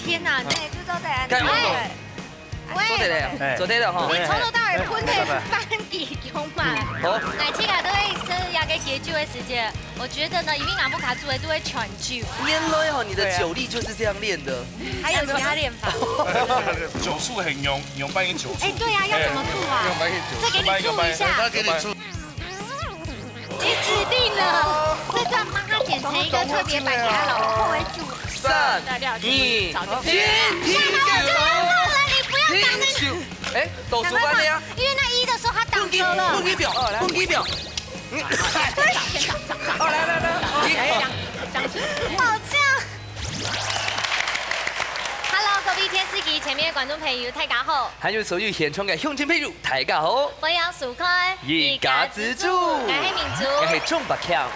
天哪，对，就做对啊。做得嘞，做得了哈。你從頭到尾搬嘅班底用嘛。好，乃這個都會生日要給結酒的時間，我覺得呢，因為南部卡住的都會傳酒。原來哈，你的酒力就是這樣練的。還有其他練法？酒術很用扮演酒術。哎，對啊，要怎麼做啊？再給你注一下。他給你注。你指定了，這段幫他剪成一個特別版給他老婆為主。3、2、1，停酒。停酒。哎，倒數班的呀。因為那1的時候他擋車了。不給表，不給表。好，來。好像。Hello， 各位電視機前面嘅觀眾朋友，大家好。還有所有現場嘅鄉親朋友，大家好。歡迎收看一家之主，我係民族，我係鍾百強。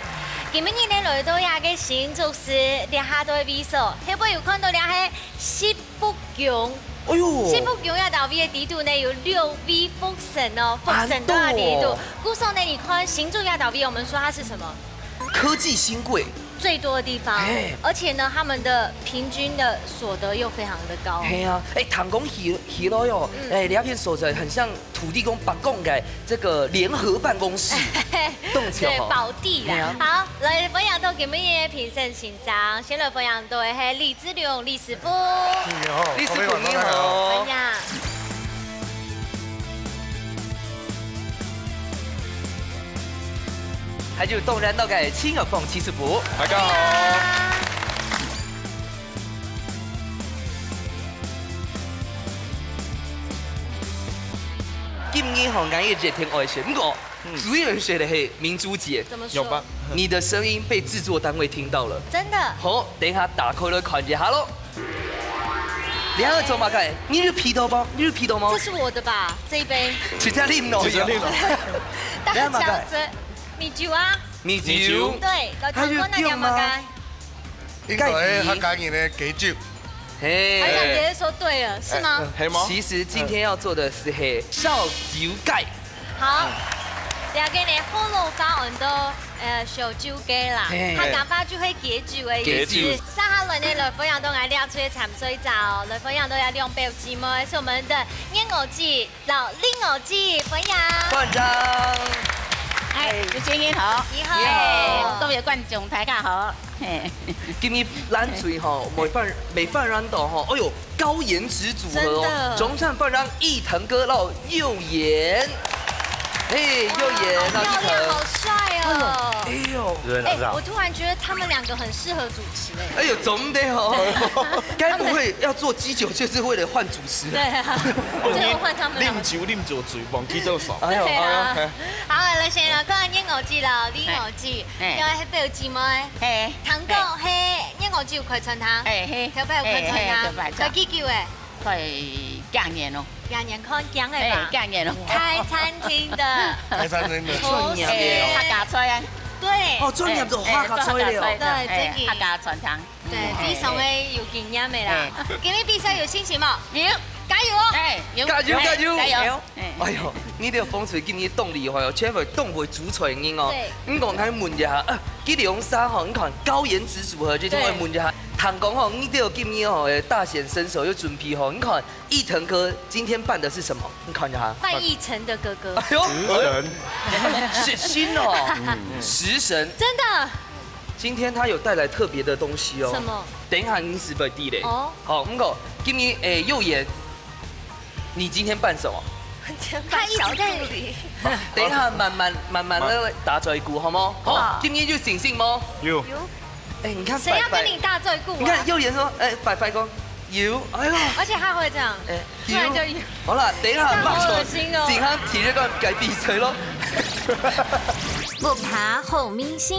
今日呢來到呀嘅新竹市，兩下都會比賽，會不會有看到兩係西福宮？哎呦，西福宮呀到 V 嘅地圖呢有6V 福神哦，福神都有地圖。故說呢，你看新竹呀到 V，我們說它是什麼？科技新貴。最多的地方，而且呢，他們的平均的所得又非常的高。嘿啊，唐宮起來喲，兩片所在很像土地公、北宮嘅這個聯合辦公室，動起對，寶地啦。好，來分享到今日嘅評審欣賞，先來分享到係李志龍李師傅。李師傅你好。分享。還有動然到嘅青玉鳳七師傅，大家好。今年好啱嘅熱天愛選，不過主要選的係明珠姐。怎麼說？有吧？你的聲音被製作單位聽到了。真的。好，等一下打開來看一下咯。兩個做乜嘅？你是皮頭包？你是皮頭貓？這是我的吧？這一杯。直接拎落去。大家說。米酒啊，米酒，對，老張哥那兩麼干？應該係客家人的雞酒。嘿，好像姐姐說對了，是嗎？係嗎？其實今天要做的是黑燒酒雞。好，兩個呢後路發完到燒酒雞啦，客家話就會解酒的意思。上下輪呢來分享到我哋出去潛水澡，來分享到要兩杯雞毛，是我們的煙鵝雞、老令鵝雞分享。館長。主持人好，你好，各位觀眾大家好。今日咱嘴吼，沒犯染到吼，哎呦，高顏值組合哦，中唱犯染一騰哥到右顏，嘿，右顏到一騰，好帥哦，哎呦，我突然覺得他們兩個很適合主持哎，哎呦，總得哦，該不會要做雞酒就是為了換主持？對啊，最後換他們。啉酒嘴，忘記多少。對啊，好，來先來看煙鵝雞啦，李鵝雞，因為係標誌咩？嘿，糖果係煙鵝雞有快餐湯，嘿，條牌有快餐湯，佢幾久誒？快2年咯。2年看講嘅吧？2年咯。開餐廳的，開餐廳的，專業嘅，客家菜啊。對。哦，專業做客家菜嘅哦。對，客家傳統。對，非常嘅有經驗嘅啦。今日比賽有信心冇？有。加油哦！加油加油！加油！哎呦，呢啲風水今年動厲害哦，全部動會主菜嘅哦。咁講睇問一下，佢哋用啥吼？你看高顏值組合，就我問一下，唐講吼，呢啲今年吼大顯身手又準備吼，你看一騰哥今天扮的是什麼？你看一下。范逸臣的哥哥。哎呦，食神。新哦，食神。真的。今天他有帶來特別的東西哦。什麼？等一下你是不是地雷？哦。好，咁講今年右眼。你今天扮什麼？他一直在這裡。等一下，慢慢的打嘴鼓，好嗎？好，今天就醒醒嗎？有。你看。誰要跟你打嘴鼓？你看右眼說，拜公，有，哎呦。而且他會這樣，突然就有。好了，等一下，好惡心哦。健康體育個改閉嘴咯。木爬好明星，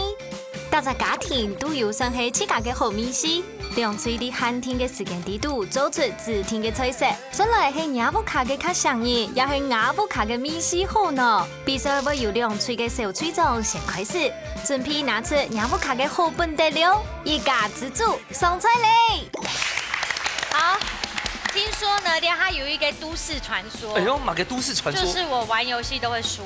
大家家庭都有算係自家嘅好明星。兩嘴的寒天嘅時間地度，做出自天嘅菜色。本來係亞布卡嘅卡上癮，也係亞布卡嘅面試好呢。比賽會由兩嘴嘅小隊長先開始，準備拿出亞布卡嘅好本得了，一家之主上菜嚟。好，聽說呢，它有一個都市傳說。哎呦，哪個都市傳說？就是我玩遊戲都會輸。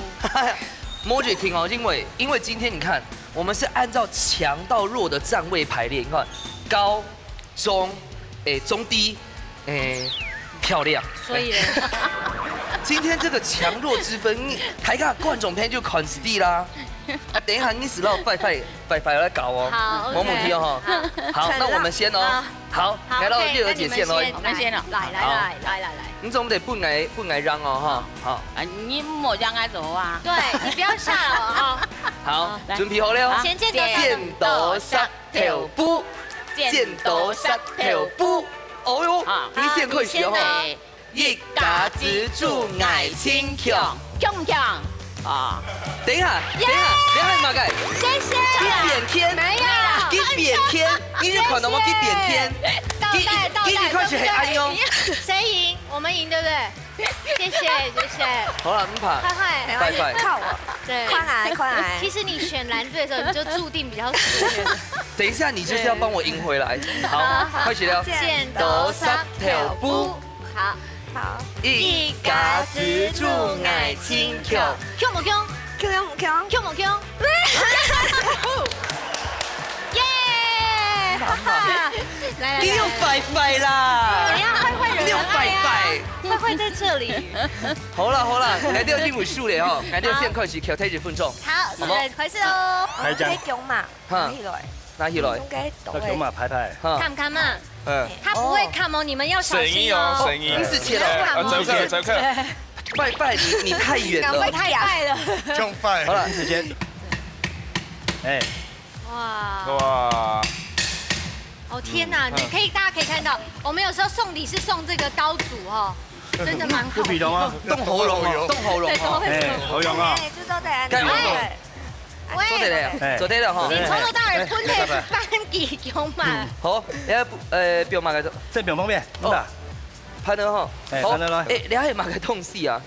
莫姐聽哦，因為今天你看，我們是按照強到弱的站位排列，你看高。中、中低，漂亮。所以呢，今天这个强弱之分，大家观众朋友就看死地啦。啊，等一下你死到拜来搞哦。好，没问题哦哈。好，那我们先哦。好，来到月娥姐先喽。我们先了。来，你总得不挨嚷哦哈。好。啊，你莫让俺走啊。对你不要下了哦。好，准备好了。先剪刀石头布，剪刀石头布。哦哟，你先开始哦。一家之主爱亲强，强不强？啊！等一下，马盖，谢谢。去扁天，没有，去扁天，你就看到我去扁天。倒带，你开始很安用。谁赢？我们赢，对不对？谢谢。好了，不怕。快，靠我。对，快来。其实你选蓝队的时候，你就注定比较死。等一下，你就是要帮我赢回来。好，开始了。剪刀石头布。好。一家之主爱亲强，强不强？强不强？强不强？耶！来，你又拜啦！怎样？坏惹人你又拜，坏在这里。好了，来到进入数了哦，来到先开始挑体育分钟。好，开始喽。开奖嘛，拿起来。那给我们拍拍。看不看嘛？他不会看哦，你们要小心哦。声音。你是切了。走开。拜，你太远了。太快了。中拜。好了，时间。哇！哦天哪！大家可以看到，我们有时候送礼是送这个刀俎哦，真的蛮好。有鼻龙啊，动喉咙哦。好用啊。就都在。做对了哈。你从头到尾分的班级强嘛。好，不用马个这边方便，哦，拍的哈。拍的咯。你还马个痛死啊？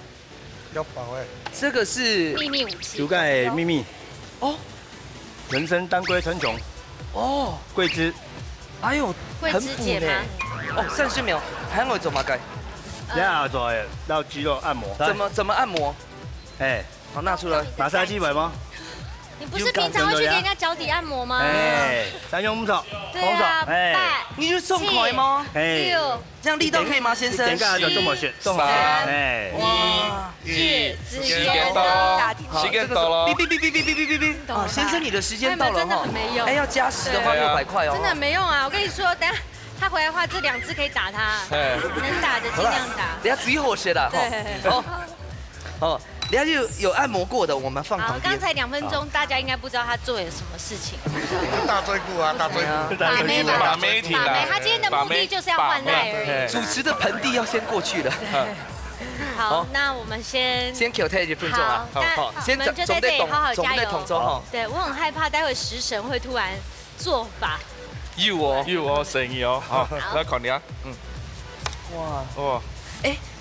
要保哎。这个是秘密武器。竹盖秘密。哦。人生当归称雄。哦。桂枝。哎呦，桂枝姐吗？哦，30秒，还会做嘛该？要做到肌肉按摩。怎么按摩？好，拿出来。马杀鸡尾吗？你不是平常会去给人家脚底按摩吗？三用木手，对啊，你就送快吗？这样力道可以吗，先生？点个就这么选，送哇，时间到了，时间到了，哔。啊，先生，你的时间到了哈。要加时的话600块哦。真的没用啊！我跟你说，等下他回来的话，这2只可以打他，能打的尽量打。等下最后些了哈。好。等下就有按摩过的，我们放旁边。刚才2分钟，大家应该不知道他做了什么事情。大追顾啊，大追顾，把妹，他今天的目的就是要换赖而已。主持的盆地要先过去了。好，那我们先挑太几分钟啊。好，我们就在这里好好加油。对，我很害怕待会食神会突然做法。有哦，生意哦。好，来看你啊。哇。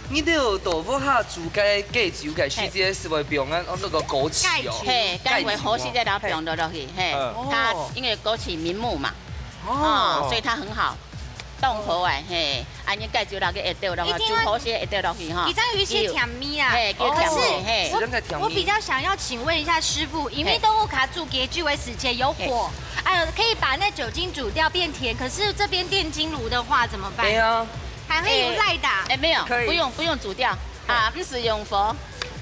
你都有豆腐下煮cái雞酒嘅時間是會用那個枸杞哦，嘿，該為好時在它用的落去，嘿，它因為枸杞明目嘛，所以它很好，凍好誒，嘿，安尼蓋酒落去會掉落去，煮好些會掉落去哈。你這樣有一些甜蜜啊，可是我比較想要請問一下師傅，因為豆腐卡煮給劇為死前有火，可以把那酒精煮掉變甜，可是這邊電金爐的話怎麼辦？對啊。还会有赖打？没有，不用煮掉啊，不是用火，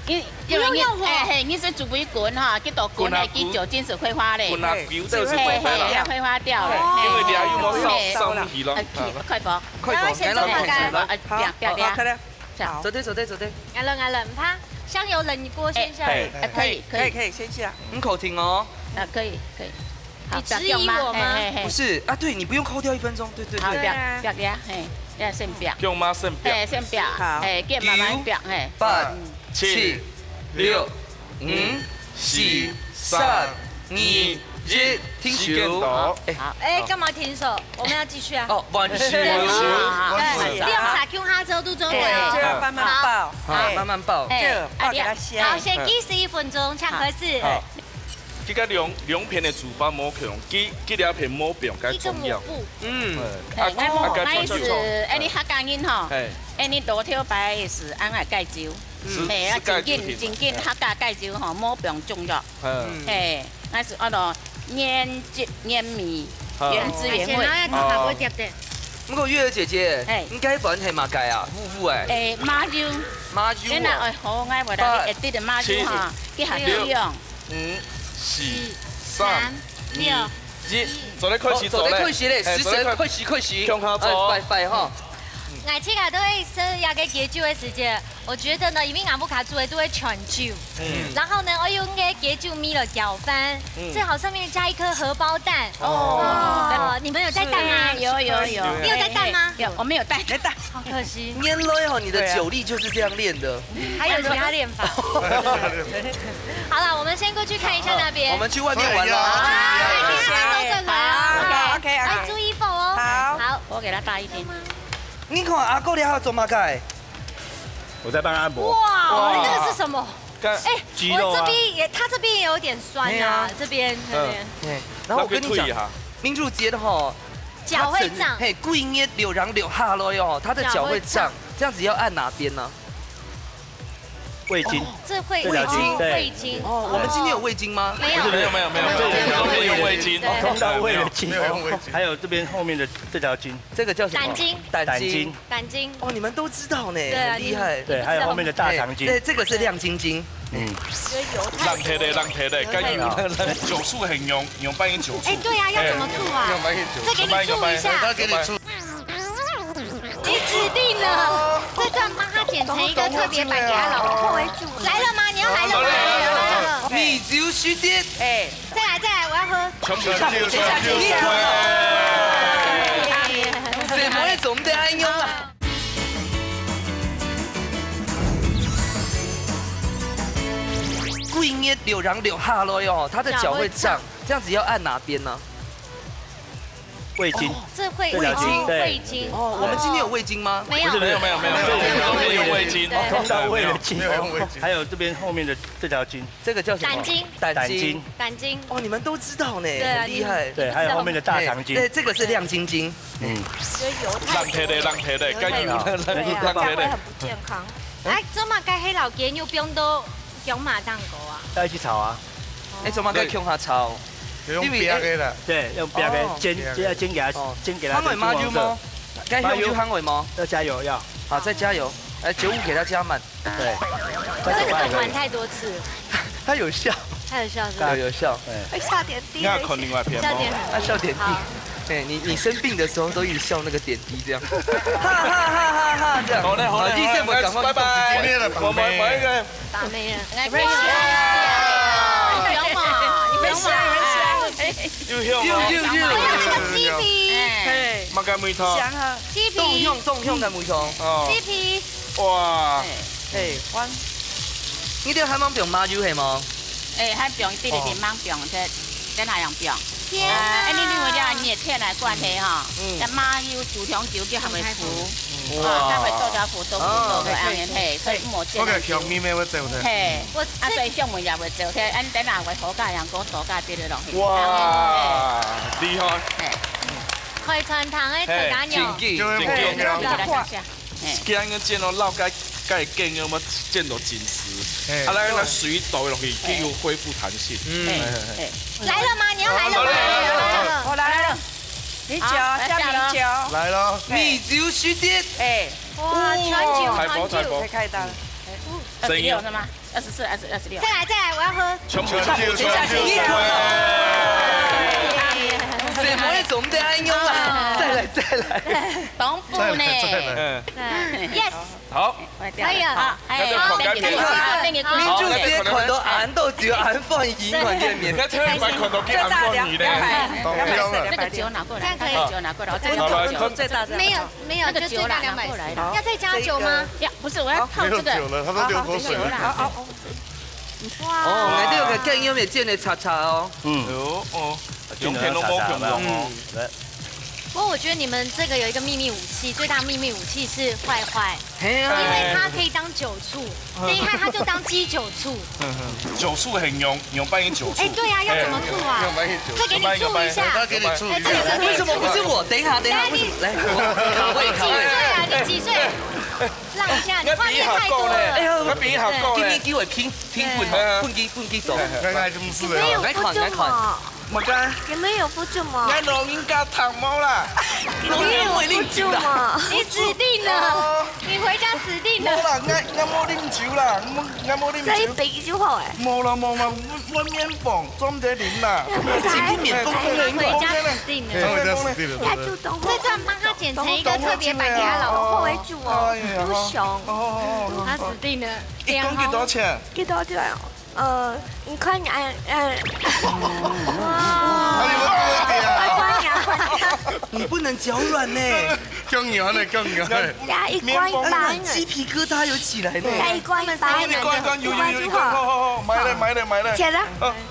不用用火，你是煮微滚哈，给到滚来给酒精是挥发嘞，挥发掉了，因为你还有冇烧气咯？快跑，先做大概，走对，挨了，唔怕，香油冷锅先下，可以先下，很口听哦，可以。你质疑我吗？不是啊，对你不用扣掉1分钟，对。好，表，嘿，要先表。用吗？先表。先表。好。给慢慢表，嘿。8、7、6、5、4、3、2、1，停手。好。干嘛停手？我们要继续啊。哦，完事。利用撒 Q 哈周度中回哦。慢慢爆。好，慢慢爆。爆给它先。好，先计11分钟，唱合适。这个两片的煮法模强，这两片模不用该重要。那意思，你客家人吼，你多挑白是按下盖酒，真紧客家盖酒吼，模不用重要。那是按照黏米，原汁原味。不过月儿姐姐哎，应该本係馬介啊，夫誒，馬腰，馬腰你若會好愛袂啦，你會得馬腰哈，去學游泳。 5、4、3、 6、 2、1，走咧開始走咧，走咧開始咧，時辰開始，向下走，拜拜哈。我這個都會是要個解酒的時間，我覺得呢，因為阿姆卡煮的都會全酒，然後呢，我用個解酒米了攪翻，最好上面加一顆荷包蛋。哦，你們有帶蛋嗎？有。你有帶蛋嗎？有，我沒有帶蛋。好可惜。原來哈，你的酒力就是這樣練的。還有其他練法。好了，我們先過去看一下那邊。我們去外面玩了。好 OK，來注意否哦。好，我給他大一點。 你看阿哥你還要做馬介？我在幫他按摩。哇，那個是什麼？哎，肌肉啊我這邊也，他這邊也有點酸啊，這邊。然後我跟你講，民主節的哈，腳會脹。嘿，故意捏柳然柳下咯喲，他的腳會脹，這樣子要按哪邊呢？胃經。這會胃經，胃經。哦，我們今天有胃經嗎？沒有，沒有，這邊有味精，通道胃的經，還有這邊後面的這條筋，這個叫什麼？膽經。膽經。膽經。哦，你們都知道呢，對啊，很厲害。對，還有後面的大腸經。對，這個是亮晶晶。讓鐵的，該用酒醋很用半斤酒醋。哎，對呀，要怎麼醋啊？再給你醋一下。你指定了，這段幫他剪成一個特別版給他老婆為主。來了嗎？你要來了嗎？來了。米酒時間。哎，再來，我要喝。全部下去。什麼會總得安用啊？故意捏柳然柳下咯喲，他的腳會脹，這樣子要按哪邊呢？胃經。這會胃經，胃經。哦，我們今天有胃經嗎？沒有，沒有，這邊有味精，通道胃的經，還有這邊後面的這條筋，這個叫什麼？膽經。膽經。膽經。哦，你們都知道呢，很厲害。對，還有後面的大腸經。對，這個是亮晶晶。讓鐵的，該用讓鐵的。很不健康。哎，做嘛該黑老雞又不用都用馬當狗啊？要一起炒啊。哎，怎麼該用它炒？用煸嘅啦，對，用煸嘅煎，要煎給它，煎給它。香味麻油嗎？該用油香味嗎？要加油，要。好，再加油。哎，酒5給它加滿。對。這個粉玩太多次。它有效。它有效是吧？有效。会下点滴。那看另外片笑點嗎？它笑點滴。對，你生病的時候都一直笑那個點滴這樣。哈哈哈哈哈！這樣。好嘞，好嘞。第一次我趕快拜拜。我買一個。打沒人。來，不要嘛，你不要嘛。又香我要那個雞皮。馬介梅湯。香啊！雞皮。凍香嘅梅湯。哦。雞皮。哇！誒，我你哋喺網用麻油係嗎？誒，喺병啲嚟點樣병啫？在哪樣병？天啊！你另外啲你也聽來關係哈，但麻油煮香酒叫係咪苦？它會多咗苦，多苦多嘅安尼嘿，所以冇見。我嘅香咪咩會做咧？嘿，所以香味也會做，睇安等下會好加人講多加啲落去。哇！厲害！開川糖嘅特價牛。今日煎到老雞雞勁咁啊，煎到緊實，啊，來水倒落去，佢又恢復彈性。來了嗎？你要來了嗎？我來了，米酒加米酒，來咯，米酒時間。哎，哇，全酒太薄太薄可以開單了。 26是嗎？24還是26？再來，我要喝。全部什麼會總得安用啊？再來。東部呢？Yes。好，可以啊。民主節看到顏豆酒顏飯魚款店面。那特別買看到幾顏飯魚呢？那個酒拿過來，這樣可以。酒拿過來，這個酒最大的沒有，那個酒拿過來的。要再加酒嗎？呀，不是，我要泡這個。了，他都流口水了。哇。哦，你呢個更有咩煎的叉叉哦？哦，用片都冇用哦。不過我覺得你們這個有一個秘密武器，最大秘密武器是壞壞，嘿因為它可以當酒醋，這一看它就當雞酒醋。酒醋很用半斤酒醋。哎，對呀，要怎麼醋啊？再給你醋一下。他給你醋一下。為什麼不是我？等一下，來，你幾歲？讓一下，你畫面太多了。哎呀，我比好夠咧。今天機會拼半機走。原來這麼是沒有，來看。冇该。你们有付出吗？我录音加糖猫啦。你们有付出吗？你死定了，你回家死定了。冇啦，我冇啉酒啦，我冇啉酒。这一杯就好哎。冇啦，我免放，专在啉啦。今天免费回家死定了。回家死定了。他主动这段帮他剪成一个特别版给他老婆。后为主哦，不凶。他死定了。一共几多钱？几多钱哦？你快点，你不能脚软呢，更软的，更软的。加一块八，鸡皮疙瘩有起来呢。加一块八，一罐有，好，买了。钱呢？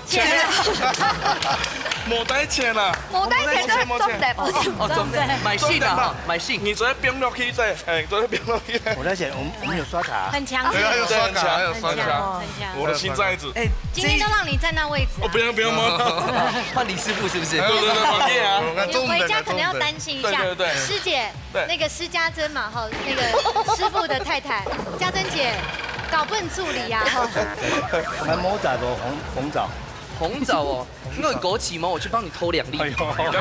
钱冇带钱啦。冇带钱就中的，哦，中的，买信啊，买信。你昨天冰落去这，昨天冰落去。我在想，我们有刷卡。很强势，还有刷卡，还有刷卡。很强。我的新寨子。哎，今天都让你站那位置。不用换李师傅是不是？对啊。你回家可能要担心一下，师姐，那个施家珍嘛，哈，那个师傅的太太，家珍姐，搞不能处理呀，哈。还冇找到红枣。红枣哦，因为枸杞嘛，我去帮你偷2粒。要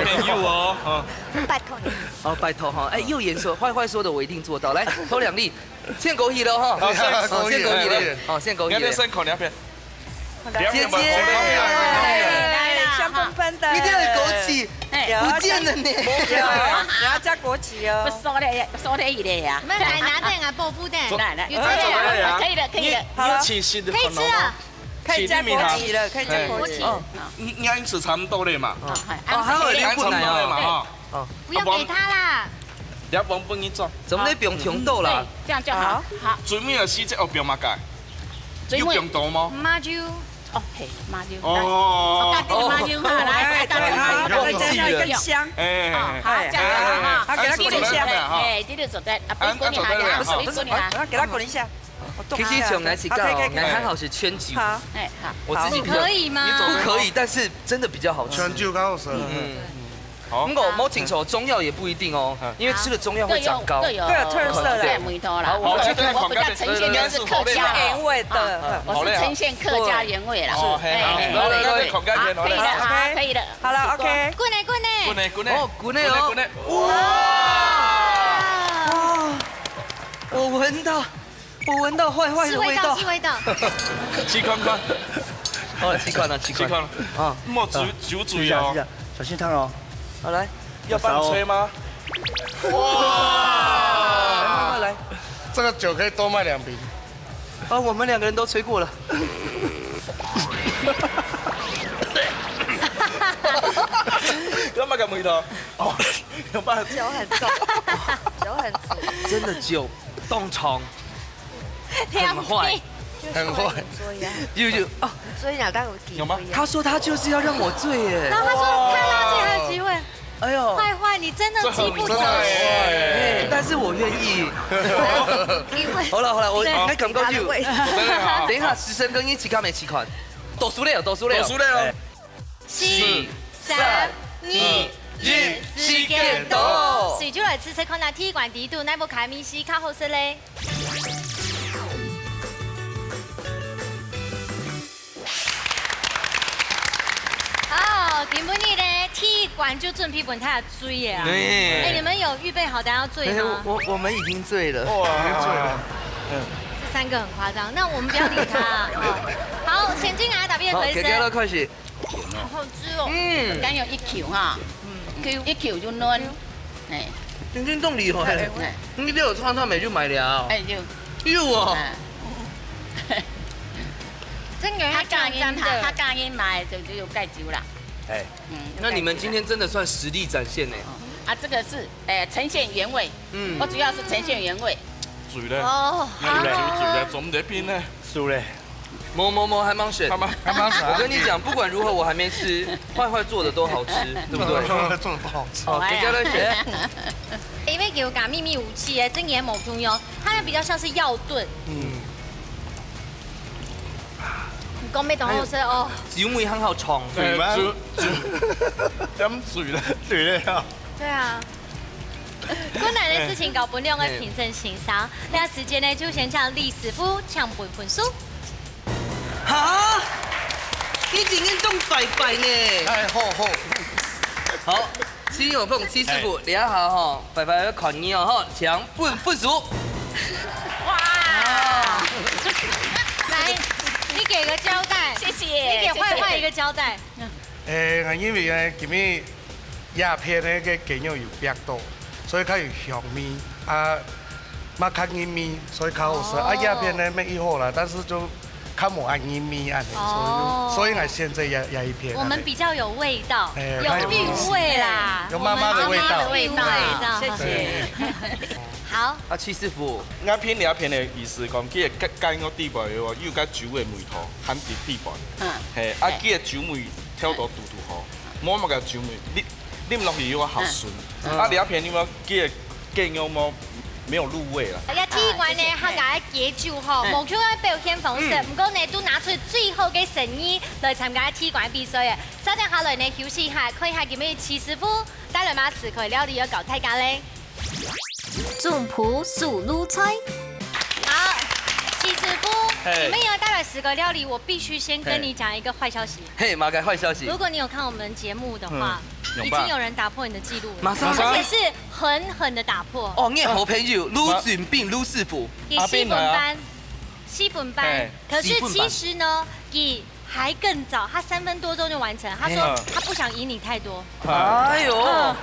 免柚哦。拜托你。哦，拜托哈，哎，右眼说坏说的我一定做到，来偷2粒，现枸杞了哈，现枸杞了，好，现枸杞了。你先口2片。姐姐，来啦，香喷喷的。一定要有枸杞，不见了呢。你要加枸杞哦。不收的一类呀。我们来拿蛋啊，爆布蛋，来，有这个，可以的。好了，可以吃了。可以加枸杞了，可以加枸杞。你应吃差不多了嘛。哦，还有2差不多了嘛哈。不用给他啦。你要往本去做。怎么在不用停豆啦？这样就好。好。最尾要洗这后边嘛改。有冰豆吗？麻椒。哦嘿，麻椒。哦。麻椒哈，来，这样更香。哎，好，这样哈。好，给他滚一下。哎，这个走在，不是滚一下，不是滚一下。给他滚一下。其实从来是告，还好是圈酒。好，哎好。我自己可以吗？不可以，但是真的比较好吃。圈酒高手。好，我请求中药也不一定哦，因为吃了中药会长高，各有特色的。好，我比较呈现的是客家原味的，我是呈现客家原味啦。哦，对，口感原味。可以的，好了 ，OK。滚嘞，哦，滚嘞哦，哇！我闻到坏的味道，是味道。吃看。哦，吃看了。啊，莫酒醉哦，小心烫哦。好来，要帮吹吗？哇！来，这个酒可以多卖2瓶。啊，我们2个人都吹过了。要买个梅头。哦，有办法。酒很重，酒很重。真的酒冻虫，很坏。就哦，所以哪当有吗？他说他就是要让我醉耶。然后他说看拉这还有机会。哎呦，坏，你真的记不走。但是我愿意。好了，我还感觉就，等一下时辰跟一起看没起款，倒数了。4、3、2、1，时间到。随就来吃看那体管地度，那部卡米西较好食嘞。好，今本日呢，体育馆就准备本他的醉耶啊！哎，你们有预备好大家要醉吗？我们已经醉了。哇，已经醉了。这3个很夸张，那我们不要理他。好，前进来打边可以吃。好，开始。好吃哦。刚有1 Q 哈，1 Q 就嫩，哎，真正动力哦，你这有串美就买了。哎有哦。真有他刚因买就有盖酒啦。哎，那你们今天真的算实力展现呢。啊，这个是呈现原味，我主要是呈现原味。醉咧，哦，醉咧，做唔得边咧？输咧。某还蛮选，我跟你讲，不管如何我还没吃，坏做的都好吃，对不对？做的不好吃。好，给家来学。因为给我讲秘密武器耶，真也某中药，它比较像是药炖。讲咩东好食哦？酒味很好冲，对吗？饮醉咧啊！对啊。困难的事情搞不亮会平正情商，那时间呢就先向李师傅抢本书。哈？你今天动拜拜呢？哎，好。好，七有碰七师傅，你好哈，拜拜要考你哦哈，强不熟。哇！来，你给个交代，谢谢。你给坏坏一个交代。因为呢，今日鸦片呢个鸡肉有比较多，所以较有香味啊，嘛较黏味，所以较好吃。啊，鸦片呢没好啦，但是就较无安黏味安尼，所以我现在鸦一片。我们比较有味道，有韵味啦，有妈妈的味道，味道。谢谢。好。啊，七师傅，鸦片的意思讲，佢个雞我底部喎，有甲酒的梅頭含伫底部。係啊，佢個酒梅挑到嘟好，冇乜個酒梅，啉落去有好順。啊，鴉片你冇佢個雞肉沒有入味啦。一天外呢，客家嘅解酒吼，無叫佢表現方式，不過呢都拿出最好嘅誠意來參加踢館比賽嘅。稍等下來呢休息一下，看一下佢哋七師傅帶來馬時佢料理要搞大家咧。種蒲素滷菜。好，七師傅，你們要帶來10個料理，我必須先跟你講一個壞消息。嘿，馬該壞消息。如果你有看我們節目的話，已經有人打破你的記錄了，馬上，而且是狠狠的打破。哦，你好朋友盧俊斌盧師傅，給西本班，可是其實呢，給還更早，他3分多鐘就完成。他說他不想贏你太多。哎呦，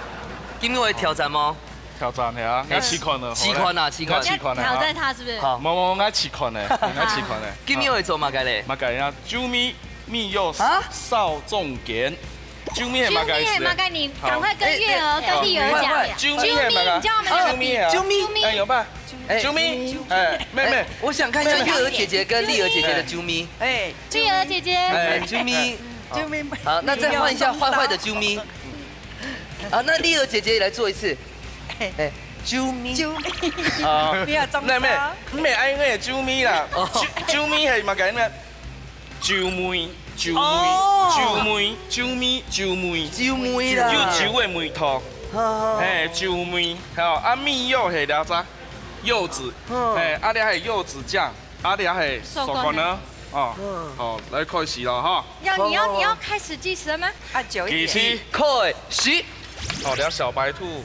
今日會挑戰嗎？挑戰係啊，我試看啊。試看啊，挑戰他是不是？好，冇，我試看咧，我試看咧。今日會做乜嘅咧？乜嘅啊？酒米肉少重點。酒米係乜嘅？你趕快跟月兒、跟麗兒講。酒米係乜嘅？你知道嗎？酒米，哎，有吧？酒米，哎，妹，我想看一下月兒姐姐跟麗兒姐姐的酒米。哎，月兒姐姐，哎，酒米，好，那再換一下壞壞的酒米。好，那麗兒姐姐來做一次。哎，酒米。啊，咩愛嗰個酒米啦？酒米係乜嘅咩？酒梅。酒梅啦，有酒的梅頭，哎，酒梅，好，啊米肉係了咋？柚子，哎，啊，你係柚子醬，啊，你係手工呢？哦，好，來開始了哈。你要開始計時了嗎？啊，9點。計時，開始。好，了小白兔。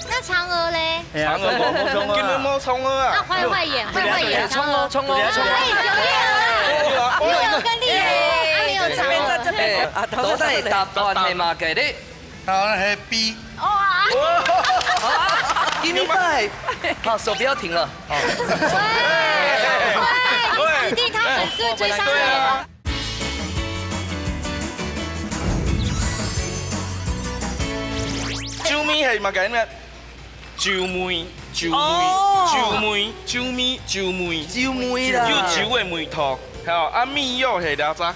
那嫦娥嘞？嫦娥冇，根本冇嫦娥啊。那壞壞演嫦娥。嫦娥。月兒跟麗兒。這邊都係答案係嘛嘅咧？答案係 B。哇！give me five。好，手不要停了。喂，你死定他粉絲會追上你。酒米係乜嘅咩？酒梅啦，有酒的梅頭，好，啊米肉係了咋？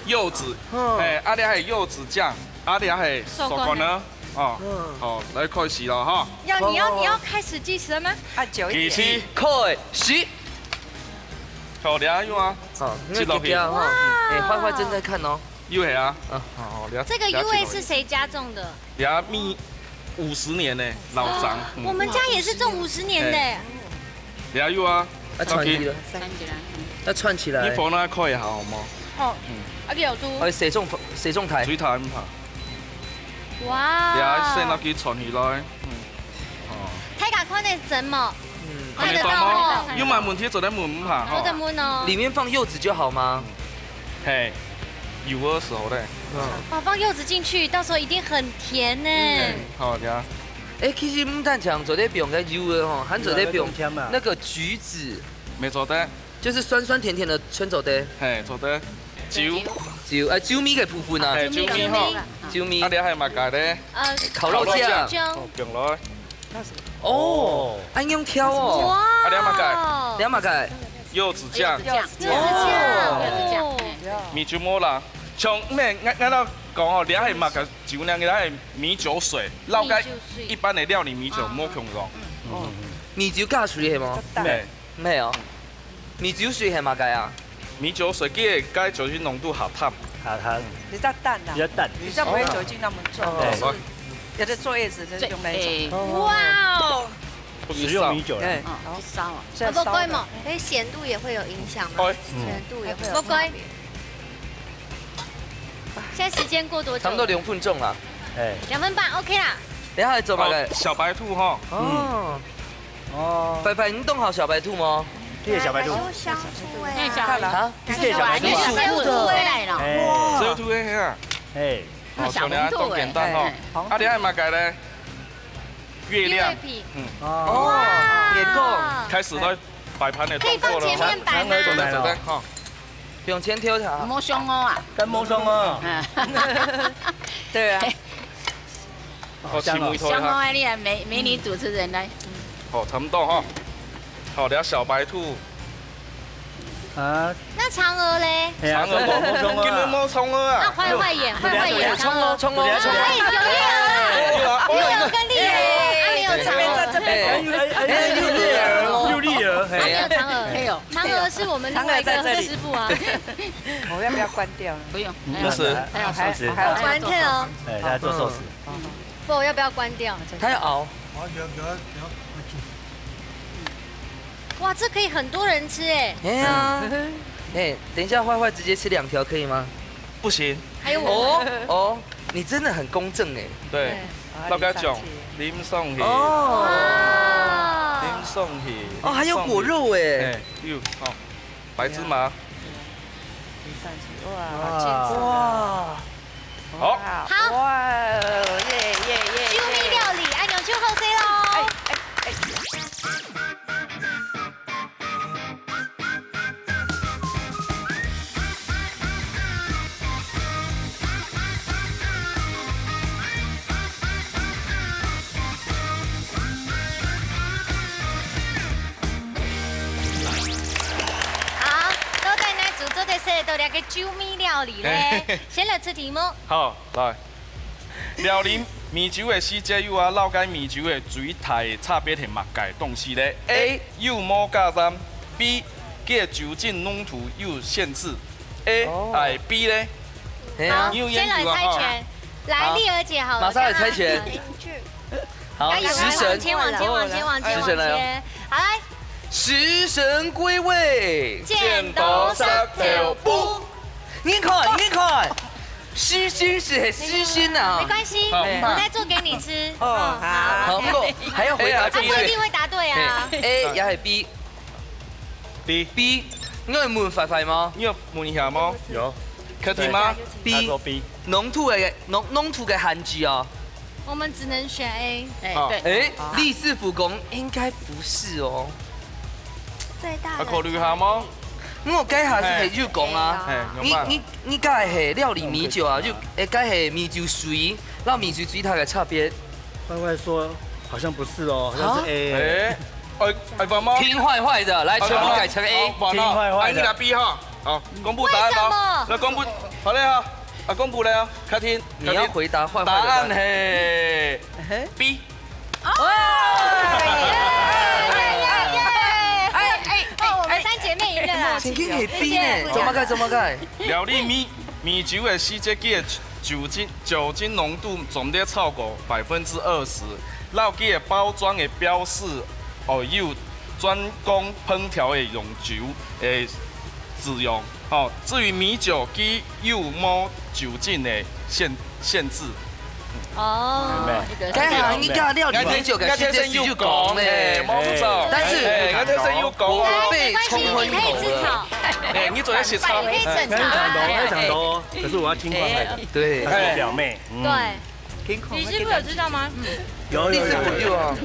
柚子，哎，啊，你係柚子醬，啊，你係手工呢？哦，好，來開始了哈。你要開始計時了嗎？啊，9點。計時，開始。好，你啊，有啊。好，記落去哈。哎，壞壞正在看哦。有係啊。好，這個 UA 是誰家種的？呀，米50年呢，老張。我們家也是種50年的。你啊，有啊。要串起來。要串起來。你放那開下好嗎？好。啊，有豬。我射中台。水台咁拍。哇！你啊，先落去串起來。睇下看你整麼？看得到嗎？有買問題就在問下。我的門哦。裡面放柚子就好嗎？嘿，有的時候咧。哦，放柚子進去，到時候一定很甜呢。好呀。哎，其實唔但講做啲用嘅柚嘅吼，還做啲用那個橘子。沒做得。就是酸酸甜甜的春做的。嘿，做得。酒米嘅部分啊。酒米吼。酒米。啊，你係乜嘅咧？烤肉醬。用落。哦，按用挑哦。哇！啊，你乜嘅？柚子醬。哦。米酒冇啦，像咩？我講哦，你係乜嘅酒呢？你係米酒水，撈嘅一般嘅料理米酒冇強用。米酒加水係嗎？咩啊？米酒水係乜嘅啊？米酒水嘅該酒精濃度好淡。比較淡啦。比較淡。比較不會酒精那麼重。有的坐葉子就用那種。哇哦！食用米酒啦。燒啊。不貴嘛？所以鹹度也會有影響嗎？鹹度也會有差別。现在时间过多久？差不多2分钟啦。哎， 2分半 OK 啦。等下来做嘛个？小白兔哈。白白，你懂好小白兔吗？这是小白兔。相处哎，看了，啊？这是小白兔。小兔来了，哎，小兔的啊。哎，小亮动简单哈。啊，你爱嘛改嘞？月亮。哦，也够。开始了摆盘的可以动作了。放前面摆吗？走的走的哈。不用先挑它。摸胸哦啊，跟摸胸哦。对啊，好，起眉头胸哦，哈。你来美女主持人来。好，差不多哈。好，聊小白兔。啊，那嫦娥嘞？嫦娥摸胸啊。今日摸嫦娥啊。坏坏眼，嫦娥。冲哦！哎，有月娥跟丽儿，没有嫦娥。这边又丽儿，没有嫦娥，没有。嫦娥是我们另外一个师傅啊。我要不要关掉？不用，那是还有关掉哦。哎，他在做寿司。不，我要不要关掉？他要熬。哇，这可以很多人吃哎。哎呀，哎，等一下，坏坏直接吃2条可以吗？不行。还有我。哦，你真的很公正哎。对，老家讲，林送去。哦。林送去。哦，还有果肉哎。哎，有哦，白芝麻。哇，哇。好。哇，耶！啾咪料理，爱牛去后 C 喽。好，都在那煮做的是都两个啾咪料理嘞。先来出题目。好，来。料理米酒的时节有啊，了解米酒的水态差别是乜解东西呢 ？A. 有某加三 B. 嘅酒精浓度有限制 A. 哎 B 呢？好，先来猜拳。来，丽儿姐好了。马上来猜拳。好，食神。往前。好来。食神归位，剪刀石头布。你看，失心是失心呐。没关系，我再做给你吃。哦，好。好，不过还要回答他不一定会答对啊。A 也係 B，你有問快快嗎？你有問一下嗎？有。確定嗎 ？B。濃土嘅漢字哦。我們只能選 A。哎，立式府公應該不是哦。最大啊，考慮下嗎？我解下係要講啊，你解係料理米酒啊，就解係米酒水，那米酒水它嘅差別。乖乖說，好像不是哦，好像是 A。哎，爸媽。聽壞壞的，來全部改成 A。聽壞壞的。你來 B 哈，好，公布答案咯。來公布，好嘞哈，啊公布了啊，開聽。你要回答壞壞的。答案係 B。姐妹赢了啦！請經係 B 呢？怎麼解？料理米酒的時節嘅酒精濃度總啲超過20%，老記嘅包裝嘅標示哦有專供烹調嘅用酒嘅使用。哦，至於米酒佢有冇酒精嘅限制。哦，該行依家料理米酒嘅時節有講咧，冇錯。但是我聽聲有講，被沖昏頭了。哎，你昨天寫錯，可以整非常多，可是我要聽壞壞的。對，她是表妹。對，李師傅有知道嗎？有。第四步就啊，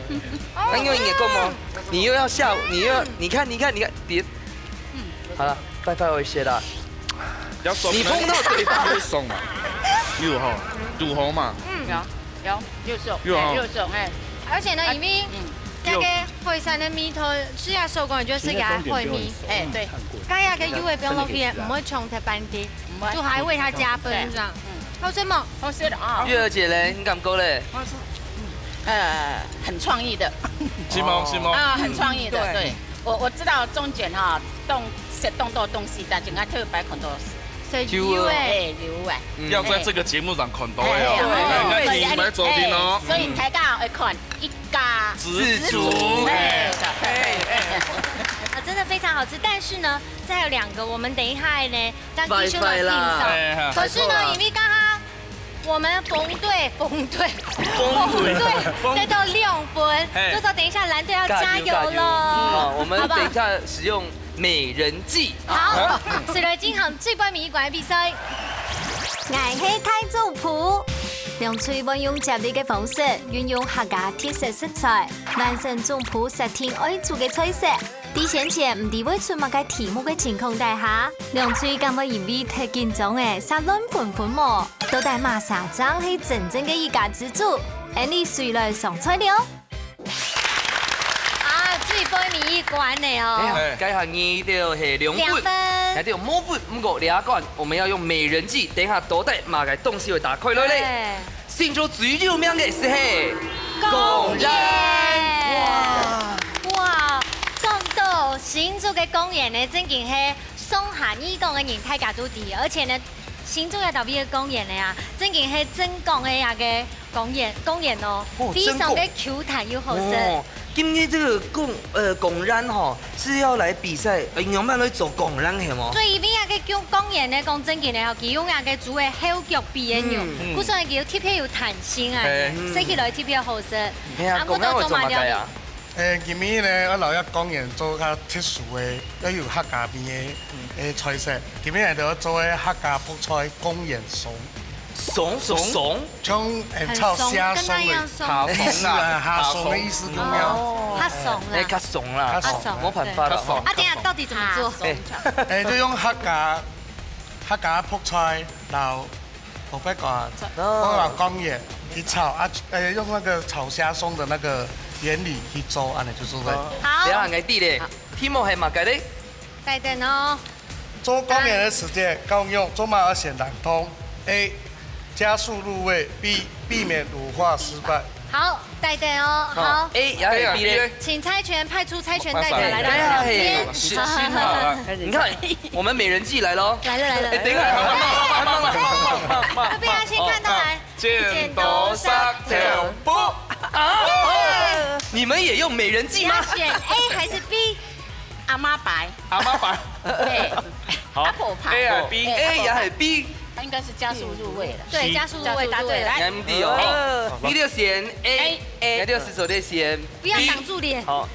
那因為你夠嗎？你又要下，你看，別，好了，拜拜我一些啦。你碰到嘴巴會送嘛？有哈，賭紅嘛？有六種哎。而且呢，因為那個惠山的米頭吃下手工就是給它燴米，哎對，加下個油也不用落去，唔會沖太半啲，就還為它加分這樣。好吃嗎？好吃的啊。月兒姐嘞，你敢夠嘞？很創意的。是嗎？啊，很創意的，對。我知道中卷哈，食凍到東西，但係我特別擺很多。油哎，要在這個節目上看到哦，對，你買昨天哦。所以大家會看一家之主。啊，真的非常好吃，但是呢，再有2個，我們等一下呢，讓技術來定上。可是呢，因為剛剛我们冯队得到2分，就说等一下蓝队要加油了。我们等一下使用美人计。好，是来进行最关谜馆的比赛。爱是太祖谱，用最运用接力的方式，运用客家特色食材，完成总谱10天爱做的菜色。在先前唔知會出乜嘅題目嘅情況底下，梁翠咁嘅因為太緊張嘅，撒亂盤喎，到底馬沙張係真正嘅一家之主，而你誰來上菜了？最關謎一關嘅哦，該下你就係2分，還得有摸分，不過2關我們要用美人計，等下倒帶馬嘅東西會打開落嚟。先做最有名嘅是係公人，哇！講到新竹嘅公園呢，真正係松下義港嘅人太家都知，而且呢，新竹嘅特別嘅公園呢啊，真正係正港嘅一個公園哦，非常嘅 Q 彈又好食。今天這個公人吼是要來比賽，用咩嚟做公人係冇？所以呢個公園呢，講真嘅呢，佢用個做嘅後腳臂嘅肉，故所以叫特別有彈性啊，食起來特別好食。啊，公人會做乜嘢啊？今年呢，我留一公園做較特殊嘅，要有客家邊嘅菜色。今年就做嘅客家卜菜公園餸。餸，像炒蝦餸嘅，蝦餸的意思咁樣。蝦餸啦，蝦餸啦，冇辦法啦。啊，等下到底怎麼做？就用客家卜菜，然後我不講，放公園去炒啊，用那個炒蝦餸的那個原理去做，安尼就做得。好。等下我啲咧，題目係乜嘅咧？等等哦。做公園的時間夠用，做乜要先冷凍 ？A 加速入味 ，B 避免乳化失敗。好，等等哦，好。 A 也係 B 咧，請猜拳派出猜拳代表來到場邊。你看，我們美人計來咯。來了。等一下，這邊要先看到來。剪刀石頭布。你們也用美人計嗎？選 A 還是 B？阿媽牌。對。好。A 係 B，A 也係 B。應該是加速入味了。對，加速入味，答對了。MD 哦，你就選 A，你就手就選 B。不要擋住臉。好，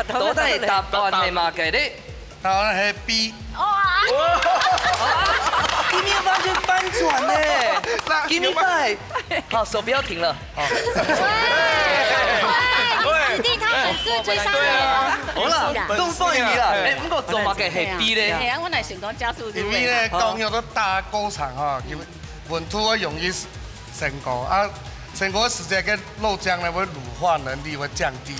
都係答案係嘛嘅咧？答案係 B。今天完全翻轉呢！Give me five。好，手不要停了。指定他粉絲追上了。好啦，都放你啦。不過做乜嘅係 B 咧？係啊，我係成功加速入味。因為咧，公園都大工廠哈，溫度會容易升高啊，升高時間嘅肉漿呢會乳化能力會降低，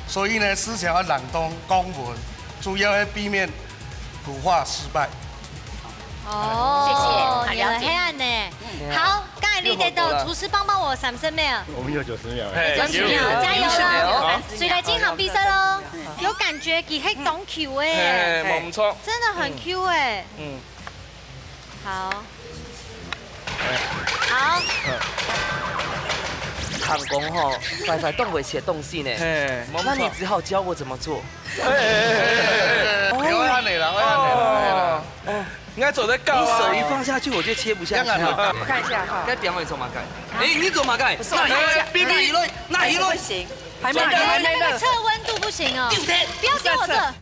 所以呢事前要冷凍公文，主要係避免乳化失敗。哦，謝謝，你很黑暗呢。好，剛才你得到廚師幫我30秒。我們有90秒。 90秒，加油了！誰來進行比賽咯？有感覺佢係懂 Q 哎，冇錯，真的很 Q 哎。好。好。唐公吼，快動會寫東西呢。那你只好教我怎麼做。我按你啦。應該做得夠你手一放下去，我就切不下去。我看一下哈。該點會做馬蓋？你做馬蓋？哪一輪？哪一輪？不行，還沒那個測溫度不行哦。不要給我測。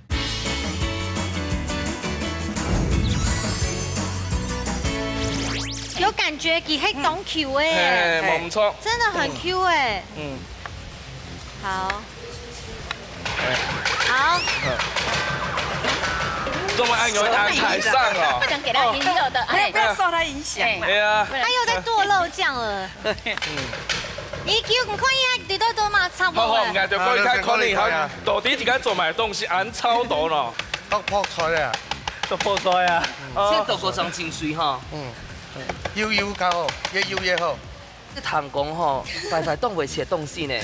有感覺佢係懂 Q 哎。冇錯。真的很 Q 哎。好。好。中文按台上哦，不能給他引誘的，不要受他影響。係啊。他又在剁肉醬了。你叫唔可以啊？最多多嘛，差不多。好，唔該，就可以睇可能佢到底自己做埋東西，按超多咯。都泡菜啊，都破災啊！先讀個上清水哈。悠悠較好，越悠越好。唐公吼，快動會寫東西呢。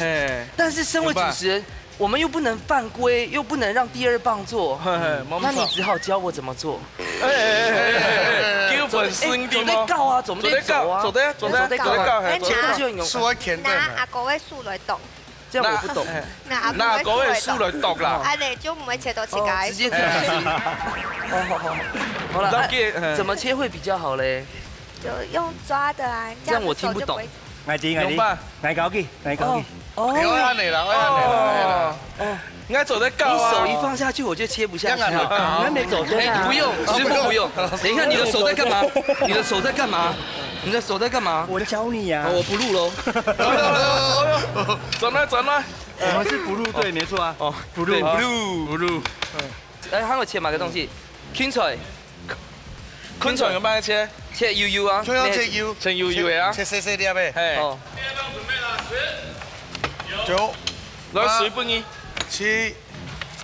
但是身為主持人，我們又不能犯規，又不能讓第二棒做，那你只好教我怎麼做。基本聲啲咯。走啊，走啊，走得數我肯定。拿阿哥嘅數來讀，這樣我不懂。拿阿哥嘅數來讀啦。安尼就唔會切到自己。直接切。好了，怎麼切會比較好嘞？就用抓的啊，这样我听不懂。用吧，挨搞去，挨搞去。哦，会按你啦，会按你啦。哦，应该走在高你手一放下去，我就切不下去了。那没走对啊。不用，师傅不用。等一下，你的手在干嘛？你的手在干嘛？你的手在干嘛？我教你呀。我不录喽。转来转来。我们是不入队，没错啊。哦，不入。哎，还有切哪个东西？芹菜。昆虫有帮切？切油油啊。要切油，切油油的啊。切细细粒呗。嘿。哦。9，来水不你。7、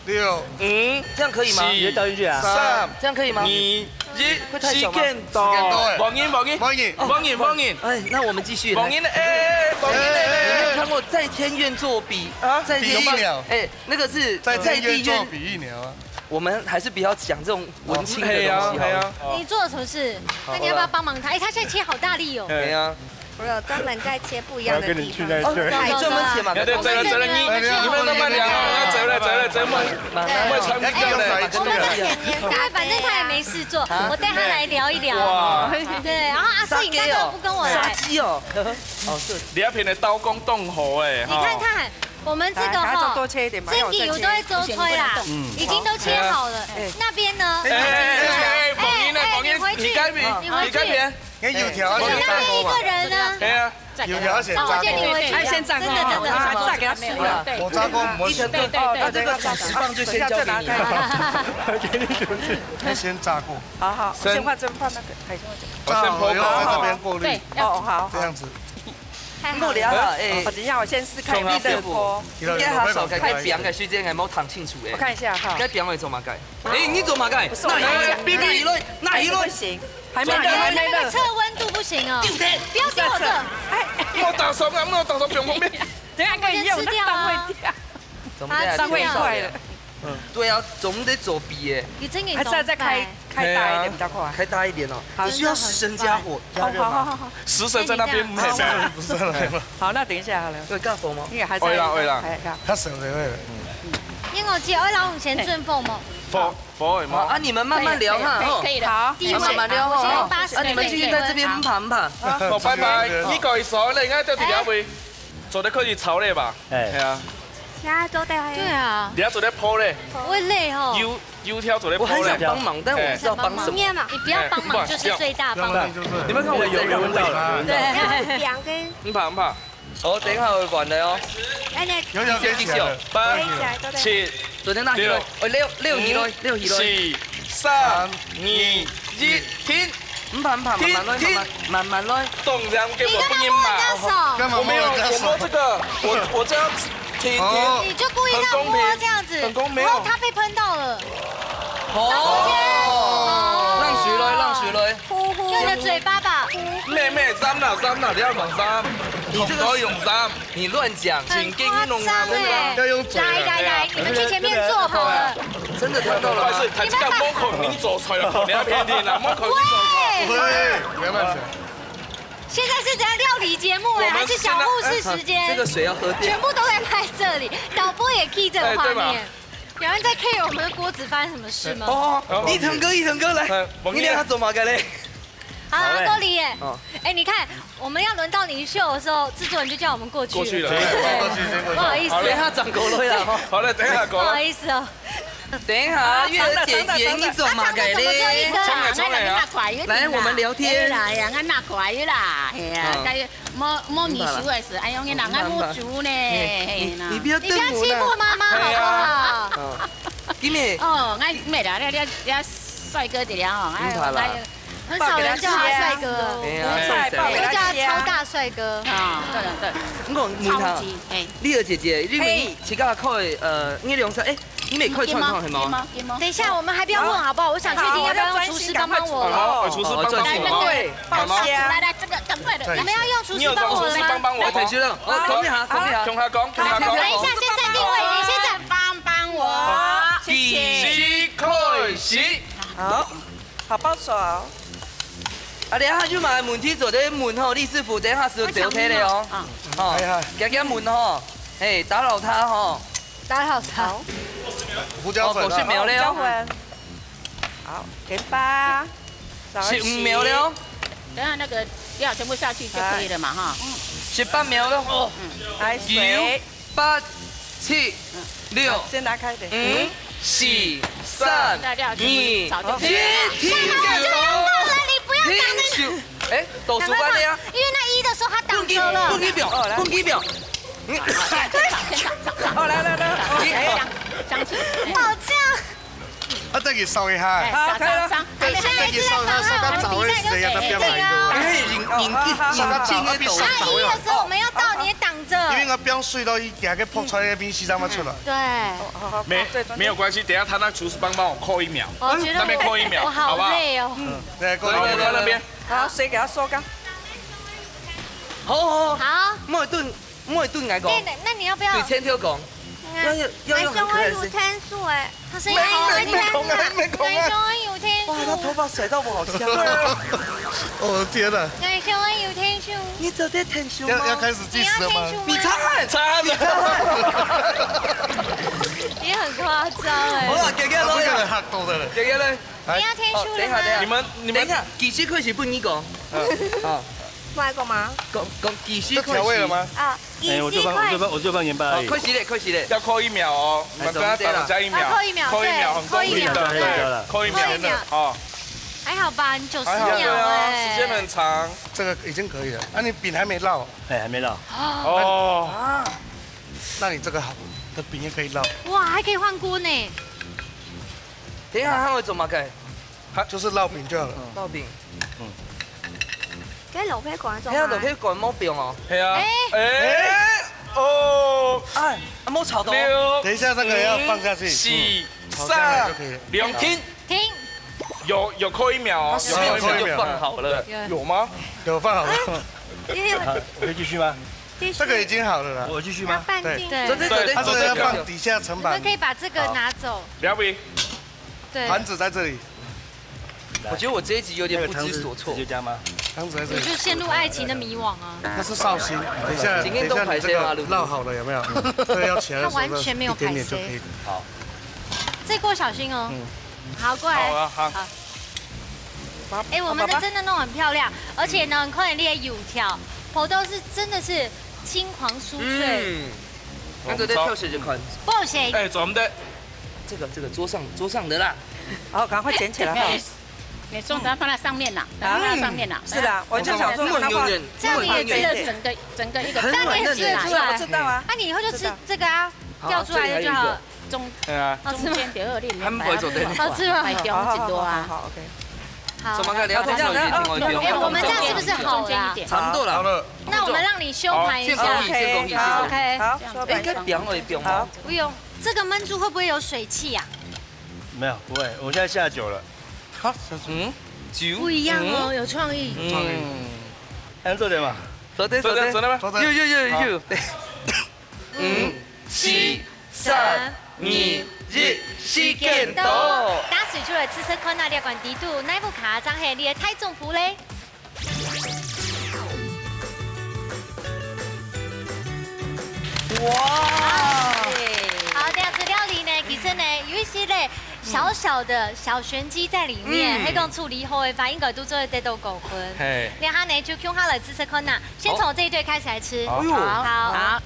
6、5，这样可以吗？直接倒进去啊。 3，这样可以吗？ 2、1，时间到。王英。哎，那我们继续。王英的哎，王英的。你没有看过在天愿作比啊？在比翼鸟。哎，那个是在地愿做比翼鸟啊。我们还是比较讲这种文青的东西啊。你做了什么事？那你要不要帮忙他？哎，他现在切好大力哦。对啊。我有专门在切不一样的地方。你专门切嘛？对，走了，你们慢慢聊啊，走了，会传不掉的。我们反正他也没事做，我带他来聊一聊。哇。对，然后阿摄影大哥不跟我来。杀鸡哦。哦，是。你那片的刀工动火哎。你看看。我们这个哈，多切一点嘛，这个油都会做吹啦，已经都切好了。那边呢？王英，你改片，你改片，你油条你那边一个人呢？对啊，油条先炸过，先炸过，真的，再给他吃了。我炸过，我一成对，那这个10磅就先交给你。给你准备。他先炸过。好，先换蒸饭那个海鲜。炸好了以后在这边过滤。哦，好，这样子。我聊下，哎，等一下，我先试看你的锅。你家下手该扁嘅时间係冇燙清楚嘅。我看一下哈。該扁會做乜計？哎，你做乜計？那一類行，還沒熱。那個測溫度不行哦。不要接我的。我打手啊，我打手不用方便。等下可以用，但會掉。但會快了。對啊，總得做比嘅。還是再開大一點比較快。開大一點哦。你需要10升加火加熱嗎？食神在那邊唔係不是了。好，那等一下好了。會加火嗎？應該還在。會啦。他省咗會。因為我知我老紅前順風嘛。火係嗎？啊，你們慢慢聊哈。可以的。好，慢慢聊哈。啊，你們繼續在這邊爬。好，拜拜。呢個係所，你而家在條位做得可以炒咧吧？係啊。現在做得對啊。你要做得鋪咧。會累哦。油條做得鋪咧。我很想幫忙，但我不知道幫什麼。你不要幫忙就是最大幫忙。你們看我油有味道。對。兩根。唔怕。哦，等一下會還你哦。有條幾條？8、7、昨天那幾類？哦，6幾類？ 4、3、2、1，停！唔怕，慢慢來。動兩給我不應嘛？我沒有，我摸這個，我這樣停。你就故意讓摸這樣子，然後他被噴到了。讓水來。用你的嘴巴吧。咩衫啦，你要換衫。你這個用衫，你亂講，請給你弄啊！要用嘴。來，你們去前面坐好了。真的看到了。是，他這個摸口你做菜了，你要偏聽啦，摸口你做菜。不要亂講。現在是怎樣料理節目哎，還是小護士時間？這個水要喝掉。全部都在拍這裡，導播也 key 這個畫面。有人在 care 我們的鍋子發生什麼事嗎？哦，一騰哥來，你倆做嘛嘅咧？好，多黎耶。哎，你看，我們要輪到你秀的時候，製作人就叫我們過去。過去了。不好意思。等下轉過來啦。好了，等下過來。不好意思哦。等一下，月兒姐姐，你做嘛嘅咧？來，我們聊天。啦呀，俺拿快啦，係啊，該摸米酒的事，哎呦，你人愛摸酒呢，你不要欺負媽媽好不好？弟妹。哦，俺咩啦？你帥哥的了哦，很少人叫他帥哥，都叫他超大帥哥。啊，對。我問他，麗兒姐姐，你咪自家開你兩三你每塊串串係嗎？等一下，我們還不要問好不好？我想確定要不要用廚師幫幫我。廚師幫我。對，來，這個趕快的。你們要用廚師幫我嗎？幫我。陳學長，講一下。聽下講。等一下，先站定位，你先站。幫我。試開始。好幫手。啊，等下就買問題做啲問吼，李師傅等下是有條體的哦。哦，夾問吼，打擾他吼。打擾他。胡椒粉。10秒了。好，給吧。 15秒了。等下那个料全部下去就可以了嘛哈。18秒了哦。来水。 8、7、6。先拿开点。 5、4、3、2、1，停手！停手！哎，倒数班的呀。因为那1的时候他挡车了。蹦一秒，蹦一秒。哦，来，香气。好像。啊，再给烧一下。好，可以了。再给烧一下，烧到早的时间要变来一个。引到进那抖。那1的时候我们要到，你也挡着。因为我变水到伊行去扑出来那边西藏要出来。对。没有关系，等下他那厨师帮我扣1秒，我觉得那边扣1秒，我好累哦。来，过来那边。好，水给它收干。好。好。莫顿来讲。那你要不要？对千条讲。要用很可爱的声音。天数哎，他声音好好听。没空啊。有天数。哇，他头发甩到我好香。哦天哪！奶熊安有天数。你走在天数吗？要开始计时了吗？你擦汗。也很夸张哎。好啦，姐姐这个人吓到的了。姐姐嘞。你要天数了吗？你们等一下，几时开始不你讲？啊。不爱干嘛？讲几时这调味了吗？啊，我就放盐巴而已。开始嘞。要扣1秒哦，你们刚刚打加1秒，扣1秒，扣1秒，很公平的，扣1秒哦。还好吧，你90还好秒哎，时间很长。这个已经可以了。啊，你饼还没烙。哎，还没烙。哦。那你这个好，这饼也可以烙。哇，还可以换锅呢。等一下他会怎么改？它就是烙饼就好了。烙饼。跟老配管做。睇下就可以改毛饼哦。系啊。哦。哎，啊冇炒到。等一下这个要放下去。4、3、2、停。停。有扣1秒哦。有1秒就放好了。有吗？有放好了。可以继续吗？这个已经好了啦。我继续吗？对。对。它这个要放底下层板。可以把这个拿走。不要不。对。盘子在这里。我觉得我这一集有点不知所措。直接加吗？汤子在这里。你就陷入爱情的迷惘啊。那是绍兴，等一下你这个烙好了有没有？这个要起来的时候，它完全没有排就可以。好。这锅小心哦。好，过来。好。哎，我们的真的弄很漂亮，而且呢，看你的油条，土豆是真的是金黄酥脆。那个在跳水就看。不行。哎，怎么的？这个桌上的啦。好，赶快捡起来。你送它放在上面啦，放在上面啦。是的，我就想说它放，这样你也觉得整个一个，这样你也吃得出来。我知道啊。那你以后就吃这个啊，掉出来的就好。中间第二粒，好吃吗？买中很多啊。好 OK。好。怎么看？聊天手机听我讲。我们这样是不是好啦？差不多了。好了。那我们让你修盘一下。OK。好。哎，该表而已，表吗？不用。这个焖猪会不会有水汽呀？没有，不会。我现在下酒了。好，酒不一样哦，有创意。还做点嘛？走的吧。有。5、4、3、2、1，时间到。打水出来，紫色宽大列管低度，那副卡张系你的太重符嘞。哇！好，这样子料理呢，其实呢有一些嘞小小的小玄机在里面，黑讲处理后的反应角度做的得到9分。嘿。然后呢就用好了紫色宽大，先从这一对开始来吃。好。好。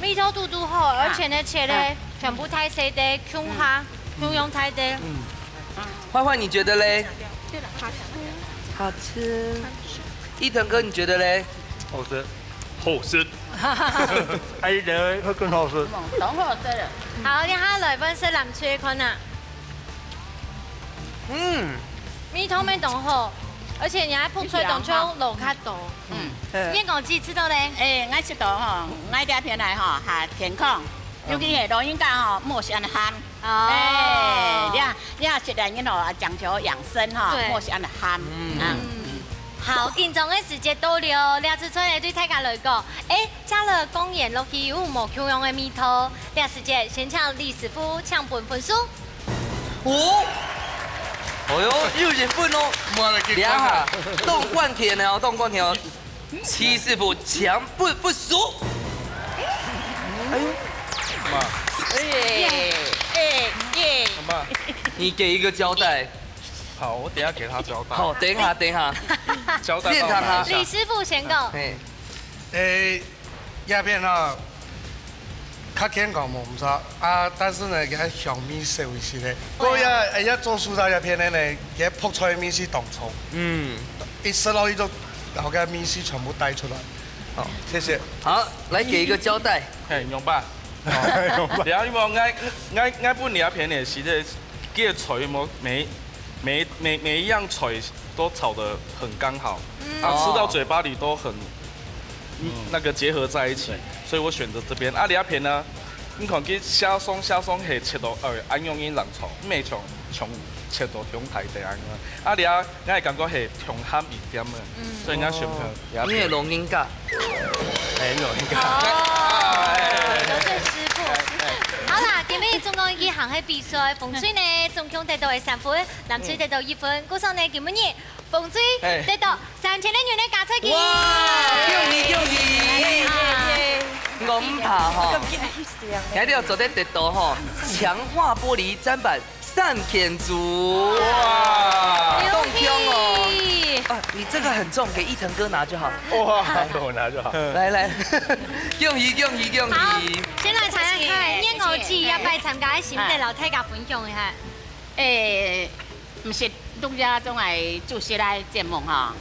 蜜头嘟嘟厚，而且呢切嘞全部太细的 Q 哈，Q 用太的。坏坏你觉得嘞？好吃。伊藤哥你觉得嘞？好吃。好吃。哎，等会更好吃。懂好吃了。好，你下来分色蓝脆款啊。蜜头没懂好。而且你还碰出来懂就用卤卡多，燕狗鸡吃到嘞？哎，我吃到吼，我家片来吼下甜控，尤其是录音家吼，莫是安憨。哎，你啊食来因吼讲求养生吼，莫是安憨。好，紧张的时间到了，廖志春对大家来讲，加了公盐落去有无口用的蜜头，廖时间先抢李师傅抢本分数。哦哟，又日本哦，两下动冠田哦，动冠田哦，7师傅强不服。哎呦，好吗？耶！好吗？你给一个交代。好，我等下给他交代。好，等一下，等一下。交代。练堂啊。李师傅先讲。鸦片啊，较健康无唔错啊，但是呢，佢香味少一些咧。嗰一做素炸鸦片咧，佢扑出嚟面是当葱。一吃落去就把个面丝全部带出来。好，谢谢。好，来给一个交代。用吧。然後因為我本鴉片嘅時咧，佢嘅菜每一樣菜都炒得很剛好，吃到嘴巴裏都很那個結合在一起，所以我選擇這邊。鴉片呢，你看佢下鬆係切到按用英人炒，唔係從切到中太地安個。鴉我係感覺係重鹹一點嘅，所以我選擇鴉片。你係龍英噶？係龍英哦，得罪師傅。好啦，今日總共一項嘅比賽，馮水呢總共得到係3分，藍水得到1分，故上呢今日馮水得到3000元嘅加菜金。哇！恭喜！我唔怕吼，一定要做得得到吼，強化玻璃砧板3片組。哇！動胸哦！啊，你這個很重，給一騰哥拿就好。哇，我拿就好。來，恭喜！好，先來睇一睇煙偶節一擺參加嘅心得，老大家分享一下。唔是獨家總係主席來節目哈，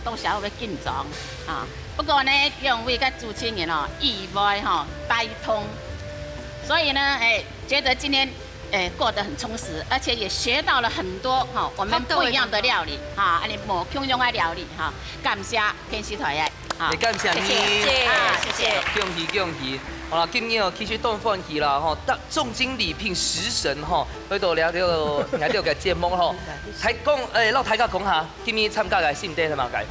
都稍微緊張啊。不過呢，兩位嘅主持人哦，意外哈帶通，所以呢，覺得今天過得很充實，而且也學到了很多哈我們不一樣的料理哈，你無共用嘅料理哈，感謝電視台嘅，也感謝你，謝謝，恭喜！好啦，今日哦，其實當歡喜啦，吼，得重金禮聘食神吼，去到了嘅節目吼，睇講老大家講下，今日參加嘅心得係嘛嘅？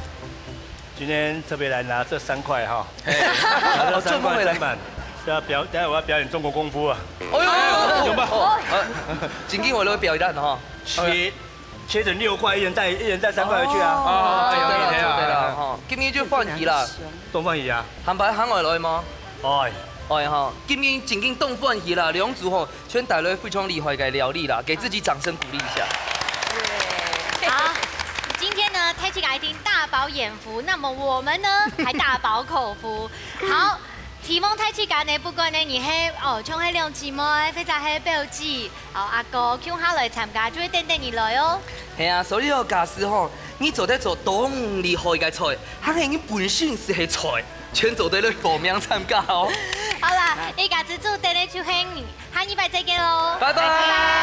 今天特別來拿這3塊哈，拿這3塊砧板，等下我要表演中國功夫啊！哎呦，吧，今天我都會表演哈，切成6塊，一人帶3塊回去啊！對啦，哈，今日就歡喜啦，東歡喜啊！行牌行外來嗎？哎哈，今天真經動歡喜啦，兩組吼全帶來非常厲害嘅料理啦，給自己掌聲鼓勵一下。好。今天呢，太極咖一定大飽眼福，那麼我們呢，還大飽口福。好，希望太極咖呢，不管呢你係像係兩姊妹，或者係表姐，阿哥叫下來參加，就會等你來哦。係啊，所以個假使吼，你做得做當厲害嘅菜，肯係你本身是係菜，全做得嚟報名參加哦。好啦，呢家子就等你去聽你，下禮拜再見嘍，拜拜。